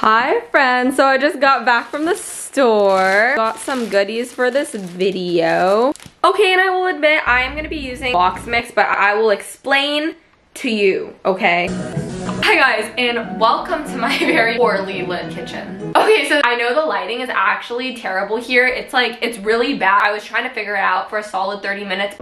Hi friends, so I just got back from the store. Got some goodies for this video. Okay, and I will admit I am going to be using box mix, but I will explain to you, okay? Hi guys, and welcome to my very poorly lit kitchen. Okay, so I know the lighting is actually terrible here. It's like, it's really bad. I was trying to figure it out for a solid 30 minutes.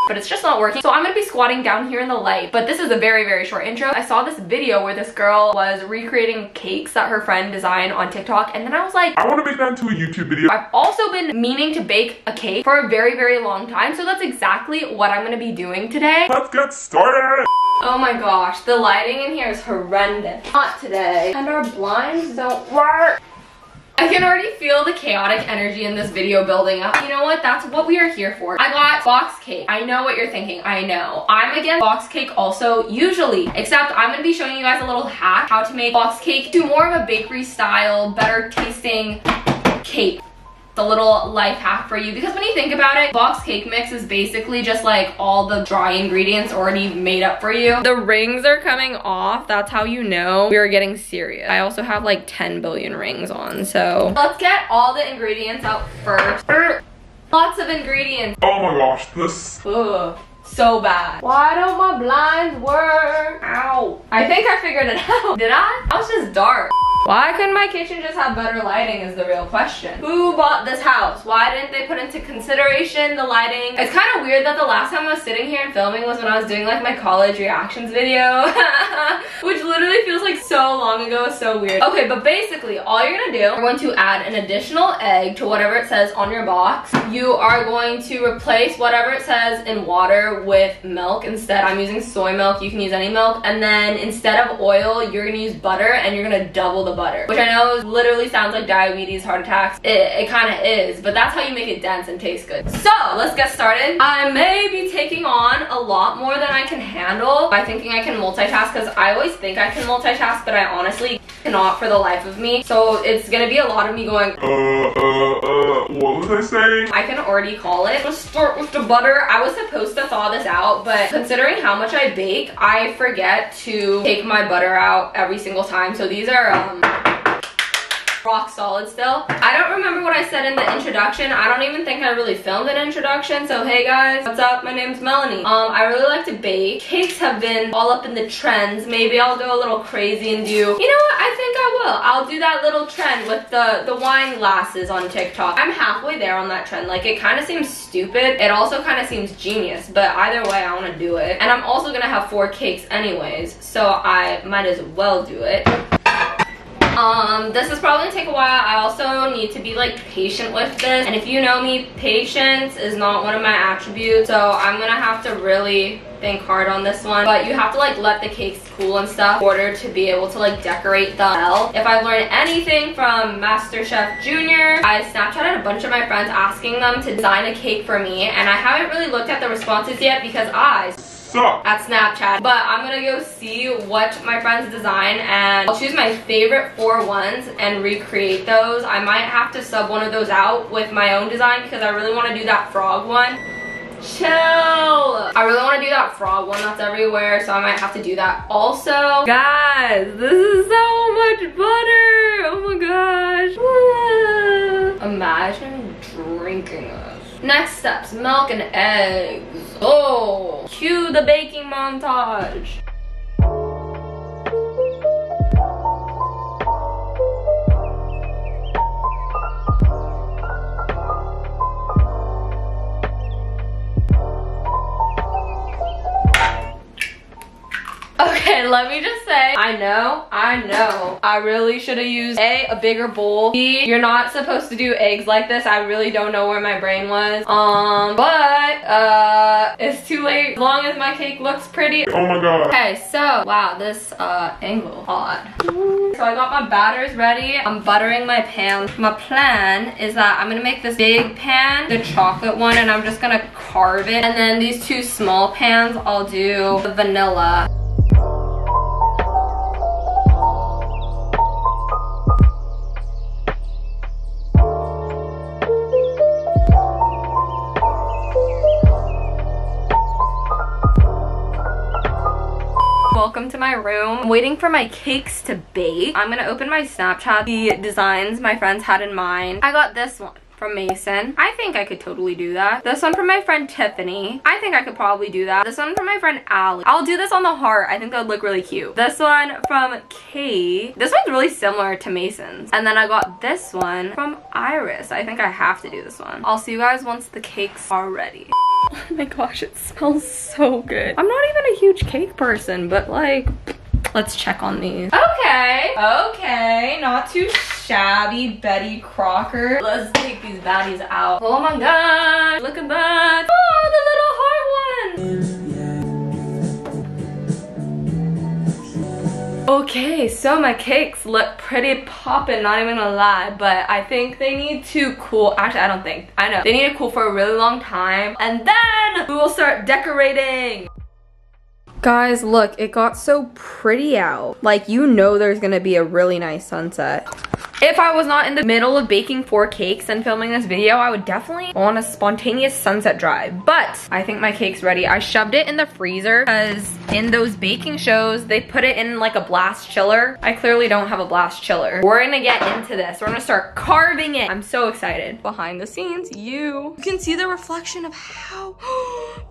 But it's just not working. So I'm gonna be squatting down here in the light, but this is a very, very short intro. I saw this video where this girl was recreating cakes that her friend designed on TikTok, and then I was like, I want to make that into a YouTube video. I've also been meaning to bake a cake for a very, very long time, so that's exactly what I'm gonna be doing today. Let's get started. Oh my gosh, the lighting in here is horrendous. Not today. And our blinds don't work. I can already feel the chaotic energy in this video building up. You know what? That's what we are here for. I got box cake. I know what you're thinking. I know. I'm against box cake also, usually. Except I'm going to be showing you guys a little hack how to make box cake to more of a bakery style, better tasting cake. The little life hack for you, because when you think about it, box cake mix is basically just like all the dry ingredients already made up for you. The rings are coming off. That's how you know we are getting serious. I also have like 10 billion rings on, so let's get all the ingredients out first. Lots of ingredients. Oh my gosh, this. Ugh. So bad. Why don't my blinds work? Ow. I think I figured it out. Did I? That was just dark. Why couldn't my kitchen just have better lighting is the real question. Who bought this house? Why didn't they put into consideration the lighting? It's kind of weird that the last time I was sitting here and filming was when I was doing like my college reactions video. Which literally feels like so long ago. So weird. Okay, but basically all you're gonna do, you're going to add an additional egg to whatever it says on your box. You are going to replace whatever it says in water with milk instead. I'm using soy milk. You can use any milk. And then instead of oil, you're gonna use butter, and you're gonna double the butter, which I know literally sounds like diabetes, heart attacks. It kind of is, but that's how you make it dense and taste good. So let's get started. I may be taking on a lot more than I can handle by thinking I can multitask, because I always think I can multitask, but I honestly cannot for the life of me. So it's gonna be a lot of me going, what was I saying? I can already call it. Let's start with the butter. I was supposed to thaw this out, but considering how much I bake, I forget to take my butter out every single time. So these are rock solid still. I don't remember what I said in the introduction. I don't even think I really filmed an introduction. So hey guys, what's up? My name's Melanie. I really like to bake. Cakes have been all up in the trends. Maybe I'll go a little crazy and do, you know what? I think I will. I'll do that little trend with the wine glasses on TikTok. I'm halfway there on that trend. Like, it kind of seems stupid. It also kind of seems genius, but either way, I want to do it. And I'm also gonna have 4 cakes anyways, so I might as well do it. This is probably gonna take a while. I also need to be like patient with this, and if you know me, patience is not one of my attributes, so I'm gonna have to really think hard on this one. But you have to like let the cakes cool and stuff in order to be able to like decorate the well. If I've learned anything from MasterChef Junior, I Snapchatted a bunch of my friends asking them to design a cake for me, and I haven't really looked at the responses yet because I suck at Snapchat, but I'm gonna go see what my friends design, and I'll choose my favorite 4 ones and recreate those. I might have to sub one of those out with my own design because I really want to do that frog one. Chill. I really want to do that frog one that's everywhere, so I might have to do that also. Guys, this is so much butter. Oh my gosh. Imagine drinking this. Next steps, milk and eggs. Oh, cue the baking montage. Okay, let me just say, I know, I really should have used a bigger bowl. B, you're not supposed to do eggs like this. I really don't know where my brain was. But it's too late as long as my cake looks pretty. Oh my god. Okay, so, wow, this angle, odd. So I got my batters ready. I'm buttering my pan. My plan is that I'm gonna make this big pan, the chocolate one, and I'm just gonna carve it. And then these 2 small pans, I'll do the vanilla. Welcome to my room. I'm waiting for my cakes to bake. I'm gonna open my Snapchat, the designs my friends had in mind. I got this one from Mason. I think I could totally do that. This one from my friend Tiffany. I think I could probably do that. This one from my friend Allie. I'll do this on the heart. I think that would look really cute. This one from Kate. This one's really similar to Mason's. And then I got this one from Iris. I think I have to do this one. I'll see you guys once the cakes are ready. Oh my gosh, it smells so good. I'm not even a huge cake person, but like, let's check on these. Okay, not too shabby, Betty Crocker. Let's take these baddies out. Oh my god, look at that. Oh, the little heart one. Okay, so my cakes look pretty poppin', not even gonna lie, but I think they need to cool. Actually, I don't think. I know. They need to cool for a really long time, and then we will start decorating. Guys, look, it got so pretty out. Like, you know there's gonna be a really nice sunset. If I was not in the middle of baking 4 cakes and filming this video, I would definitely go on a spontaneous sunset drive. But I think my cake's ready. I shoved it in the freezer because in those baking shows, they put it in like a blast chiller. I clearly don't have a blast chiller. We're gonna get into this. We're gonna start carving it. I'm so excited. Behind the scenes, you can see the reflection of how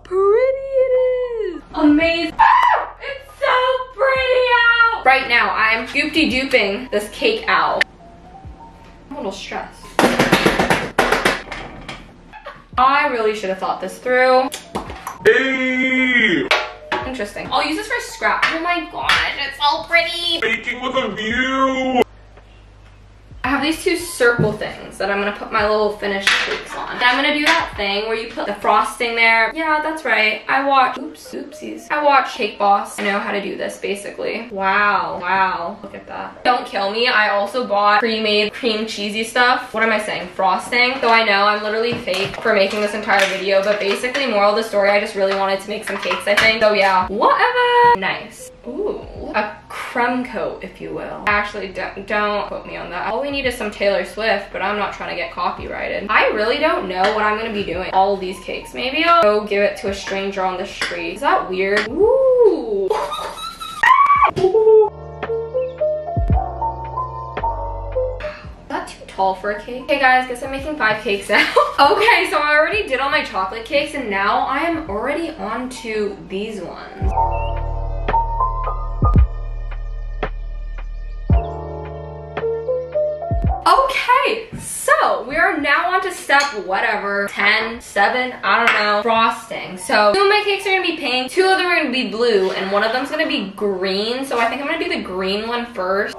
pretty it is. Amazing. Ah, it's so pretty out. Right now, I'm scoop-de-duping this cake out. I'm a little stressed. I really should have thought this through. Hey! Interesting. I'll use this for scrap. Oh my gosh, it's so pretty. Baking with a view! I have these 2 circle things that I'm gonna put my little finished cakes on. And I'm gonna do that thing where you put the frosting there. Yeah, that's right. I watch, oopsies. I watch Cake Boss. I know how to do this, basically. Wow, look at that. Don't kill me. I also bought pre-made cream cheesy stuff. What am I saying? Frosting. So I know I'm literally fake for making this entire video, but basically, moral of the story, I just really wanted to make some cakes, I think. So yeah, whatever. Nice. Ooh, a crumb coat, if you will. Actually, don't quote me on that. All we need is some Taylor Swift, but I'm not trying to get copyrighted. I really don't know what I'm gonna be doing. All of these cakes. Maybe I'll go give it to a stranger on the street. Is that weird? Ooh. Is that too tall for a cake? Okay guys, guess I'm making 5 cakes now. Okay, so I already did all my chocolate cakes and now I am already on to these ones. Okay, so we are now on to step whatever, 10, 7, I don't know, frosting. So 2 of my cakes are gonna be pink, 2 of them are gonna be blue, and 1 of them's gonna be green. So I think I'm gonna do the green one first.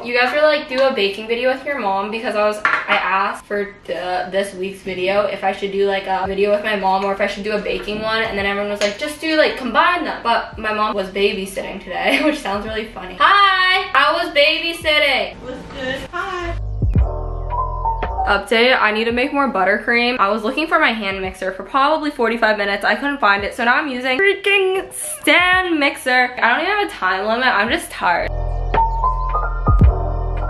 You guys were like, do a baking video with your mom because I asked for this week's video if I should do like a video with my mom or if I should do a baking one, and then everyone was like, just do like combine them. But my mom was babysitting today, which sounds really funny. Hi, I was babysitting. What's good? Hi. Update, I need to make more buttercream. I was looking for my hand mixer for probably 45 minutes. I couldn't find it, so now I'm using freaking stand mixer. I don't even have a time limit. I'm just tired.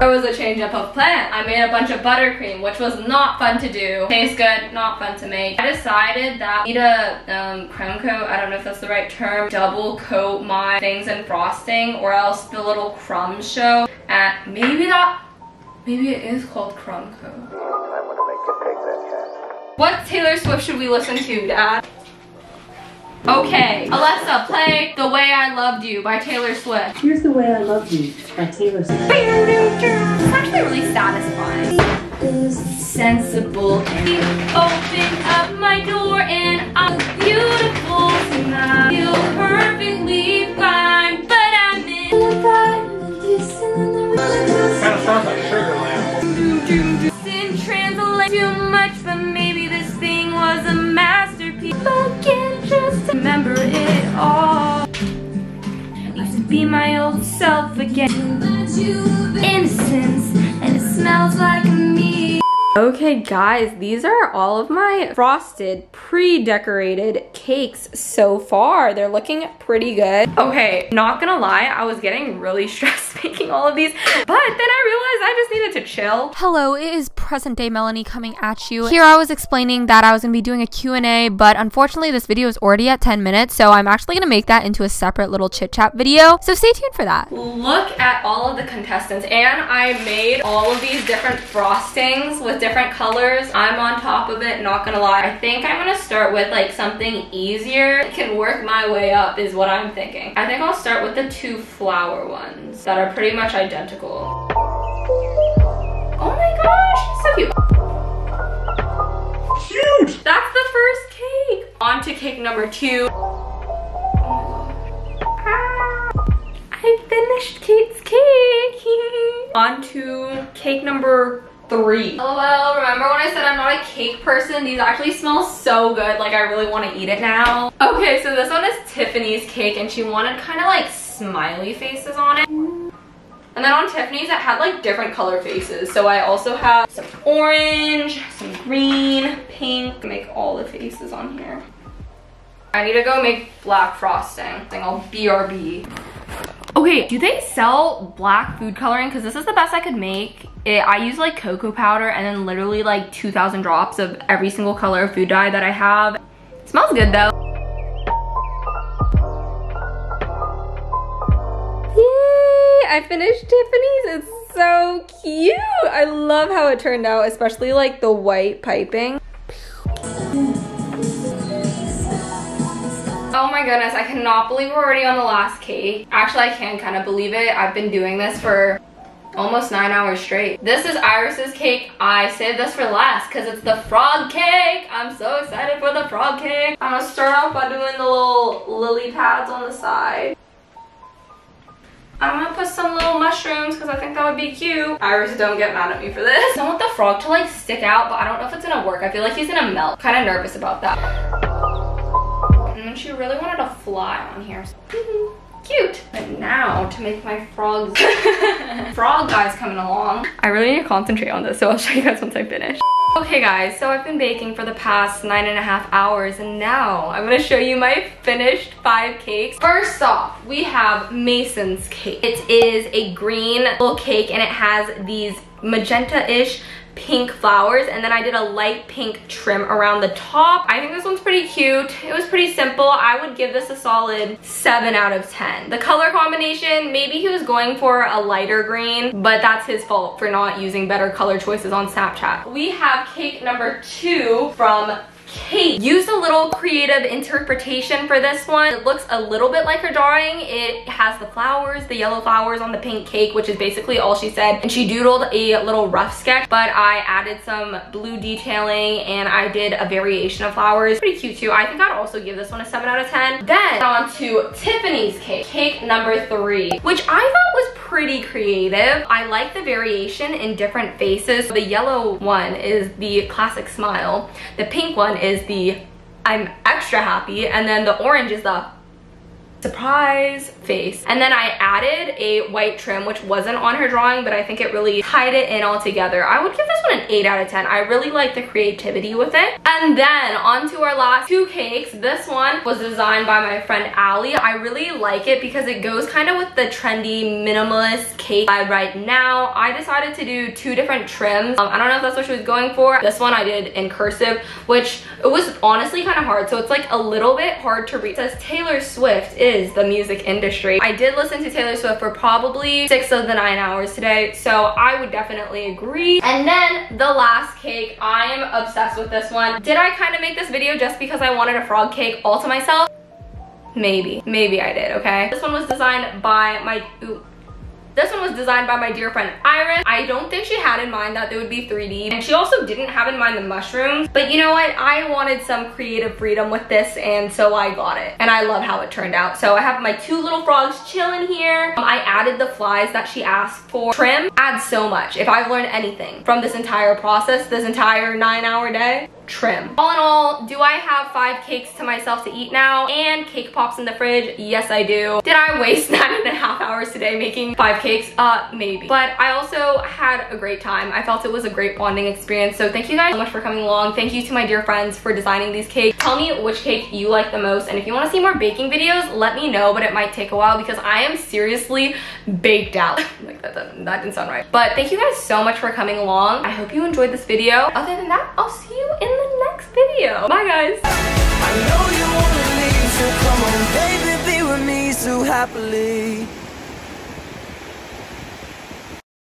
It was a change up of plan. I made a bunch of buttercream, which was not fun to do. Tastes good, not fun to make. I decided that I need a creme coat, I don't know if that's the right term, double coat my things in frosting or else the little crumbs show. And maybe it is called crumb coat. I want to make you take that chance. What Taylor Swift should we listen to, Dad? Okay, Alexa, play The Way I Loved You by Taylor Swift. Here's The Way I Loved You by Taylor Swift. It's actually really satisfying. Sensible and open up my door and I'm beautiful tonight. Feel perfectly fine, but I'm in Kind of sounds like Sugarland. Didn't translate too much, but maybe this thing was a masterpiece. I can't just remember it all. Used to be my old self again. Innocence, and it smells like me. Okay guys, these are all of my frosted, pre-decorated cakes so far. They're looking pretty good. Okay, not gonna lie, I was getting really stressed making all of these, but then I realized I just needed to chill. Hello, it is present day Melanie coming at you. Here I was explaining that I was gonna be doing a Q&A, but unfortunately this video is already at 10 minutes, so I'm actually gonna make that into a separate little chit chat video, so stay tuned for that. Look at all of the contestants, and I made all of these different frostings with different colors. I'm on top of it, not gonna lie. I think I'm gonna start with like something easier. I can work my way up is what I'm thinking. I think I'll start with the 2 flower ones that are pretty much identical. Oh my gosh, so cute. Cute! That's the first cake. On to cake number 2. I finished Kate's cake. On to cake number 3. LOL, remember when I said I'm not a cake person? These actually smell so good. Like I really want to eat it now. Okay, so this one is Tiffany's cake and she wanted kind of like smiley faces on it. And then on Tiffany's it had like different color faces. So I also have some orange, some green, pink. Make all the faces on here. I need to go make black frosting. I'll BRB. Okay, do they sell black food coloring? Because this is the best I could make. I use like cocoa powder and then literally like 2,000 drops of every single color of food dye that I have. It smells good though. Yay! I finished Tiffany's. It's so cute. I love how it turned out, especially like the white piping. Oh my goodness, I cannot believe we're already on the last cake. Actually, I can kind of believe it. I've been doing this for almost 9 hours straight. This is Iris's cake. I saved this for last because it's the frog cake. I'm so excited for the frog cake. I'm gonna start off by doing the little lily pads on the side. I'm gonna put some little mushrooms because I think that would be cute. Iris, don't get mad at me for this. I want the frog to like stick out, but I don't know if it's gonna work. I feel like he's gonna melt. Kind of nervous about that. And then she really wanted a fly on here. Cute. And now to make my frogs. Frog guys coming along. I really need to concentrate on this, so I'll show you guys once I finish. Okay guys, so I've been baking for the past 9.5 hours and now I'm gonna show you my finished 5 cakes. First off, we have Mason's cake. It is a green little cake and it has these magenta-ish pink flowers, and then I did a light pink trim around the top. I think this one's pretty cute. It was pretty simple. I would give this a solid 7 out of 10. The color combination, maybe he was going for a lighter green, but that's his fault for not using better color choices on Snapchat. We have cake number 2 from Kate. Used a little creative interpretation for this one. It looks a little bit like her drawing. It has the flowers, the yellow flowers on the pink cake, which is basically all she said. And she doodled a little rough sketch, but I added some blue detailing and I did a variation of flowers. Pretty cute too. I think I'd also give this one a 7 out of 10. Then on to Tiffany's cake. Cake number 3, which I thought was pretty creative. I like the variation in different faces. The yellow one is the classic smile. The pink one is the I'm extra happy, and then the orange is the surprise face. And then I added a white trim, which wasn't on her drawing, but I think it really tied it in all together. I would give this one an 8 out of 10. I really like the creativity with it. And then on to our last 2 cakes. This one was designed by my friend Allie. I really like it because it goes kind of with the trendy minimalist cake vibe right now. I decided to do 2 different trims. I don't know if that's what she was going for. This one I did in cursive, which it was honestly kind of hard. So it's like a little bit hard to read. It says Taylor Swift is the music industry. I did listen to Taylor Swift for probably 6 of the 9 hours today, so I would definitely agree. And then the last cake, I am obsessed with this one. Did I kind of make this video just because I wanted a frog cake all to myself? Maybe I did, okay? This one was designed by my dear friend Iris. I don't think she had in mind that they would be 3D, and she also didn't have in mind the mushrooms, but you know what? I wanted some creative freedom with this, and so I got it. And I love how it turned out. So I have my 2 little frogs chilling here. I added the flies that she asked for. Trim adds so much. If I've learned anything from this entire process, this entire 9-hour day, trim. All in all, do I have 5 cakes to myself to eat now and cake pops in the fridge? Yes, I do. Did I waste 9.5 hours today day making 5 cakes? Maybe. But I also had a great time. I felt it was a great bonding experience. So thank you guys so much for coming along. Thank you to my dear friends for designing these cakes. Tell me which cake you like the most. And if you want to see more baking videos, let me know, but it might take a while because I am seriously baked out. Like that didn't sound right. But thank you guys so much for coming along. I hope you enjoyed this video. Other than that, I'll see you in the next video. Bye guys. I know you wanna leave, so come on baby, be with me so happily.